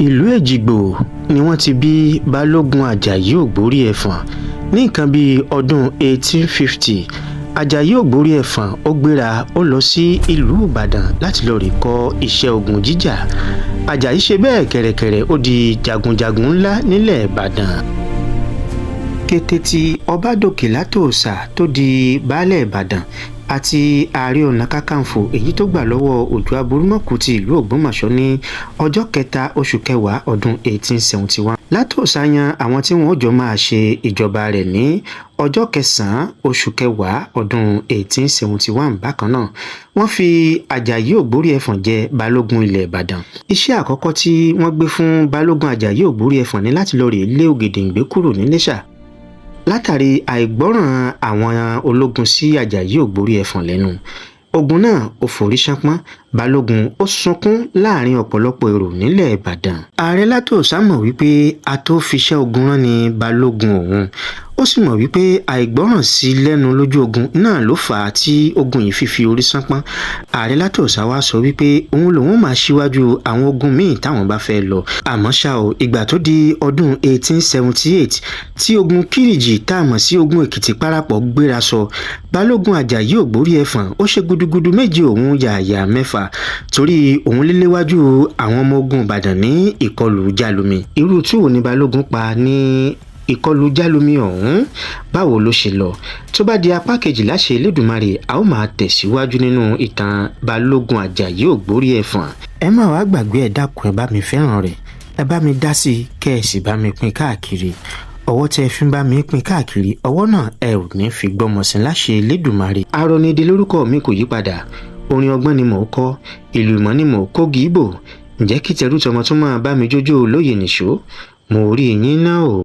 ìlú èjìgbò ni wọ́n ti bí balógun ajayi ògbórí ẹ̀fọ̀n ní nǹkan bíi ọdún 1850. ajayi ògbórí ẹ̀fọ̀n ó gbéra ó lọ sí ìlú ìbàdàn láti lọ rè kọ́ iṣẹ́ ogun jíjà. ajayi ṣe bẹ́ẹ̀ kẹ̀rẹ̀kẹ̀rẹ̀ ó di jagunjagun ńlá nílẹ̀ ìbàdàn. kété tí ọbádòkè látòòṣà tó di baálẹ̀ ìbàdàn àti ààrẹ ọ̀nà kakanfò èyí tó gbà lọ́wọ́ òjò aburúmọ̀kù ti ìlú ògbómọ̀ṣọ́ ní ọjọ́ kẹta oṣù kẹwàá ọdún 1871. látòòṣà yan àwọn tí wọn ó jọ máa ṣe ìjọba rẹ̀ ní ọjọ́ kẹsàn-án oṣù kẹwàá ọdún 1871. bákan náà wọ́n fi ajayi ògbórí ẹ̀fọ̀n jẹ balógun ilẹ̀ ìbàdàn. iṣẹ́ àkọ́kọ́ tí wọ́n gbé fún balógun ajayi ògbórí ẹ̀fọ̀n ní láti lọ rèé lé ògèdèǹgbé kúrò níléṣà látàrí àìgbọ́ràn àwọn ológun sí ajayi ògbórí ẹ̀fọ̀n lẹ́nu. ogun náà ó forí ṣánpọ́n, balógun ó sunkún láàrin ọ̀pọ̀lọpọ̀ èrò nílẹ̀ ìbàdàn. ààrẹ látòòṣà mọ̀ wípé a tó fiṣẹ́ ogun rán ni balógun òun, ó sì mọ̀ wípé àìgbọ́ràn sí lẹ́nu lójú ogun náà ló fà á tí ogun yìí fífi orí ṣánpọ́n. ààrẹ látòòṣà wá sọ wípé òun lòun máa ṣíwájú àwọn ogun míì táwọn bá fẹ́ lọ. àmọ́ ṣá o, ìgbà tó di ọdún 1878 tí ogun kírìjì tá a mọ̀ sí ogun èkìtì parapọ̀ gbéra sọ, balógun ajayi ògbórí ẹ̀fọ̀n ó ṣe gudugudu méje òun yàyà mẹ́fà torí òun léléwájú àwọn ọmọ ogun ìbàdàn ní ìkọlù jálumi. irú tí òun ní balógun pa ní ìkọlù jálumi ọ̀hún, báwo ló ṣe lọ? tó bá di apá kejì láṣẹ elédùnmarè a ó máa tẹ̀síwájú nínú ìtàn balógun ajayi ògbórí ẹ̀fọ̀n. ẹ má wàá gbàgbé, ẹ dákun ẹ bá mi fẹ́ràn rẹ̀, ẹ bá mi dá sí i, kẹ́ ẹ sì bá mi pín káàkiri. ọwọ́ tẹ́ ẹ fi ń bá mi pín káàkiri, ọwọ́ náà ẹ ò ní fi gbọ́mọ sí láṣẹ elédùnmarè. Arónídé lórúkọ mi kò yí padà, orin ọgbọ́n ni mò ń kọ, ìlú ìmọ̀ ni mò ń kó gìíbò. ǹjẹ́ kí tẹrú tọmọ tún máa bá mi jójó olóye nìṣó? mo rí yín náà o.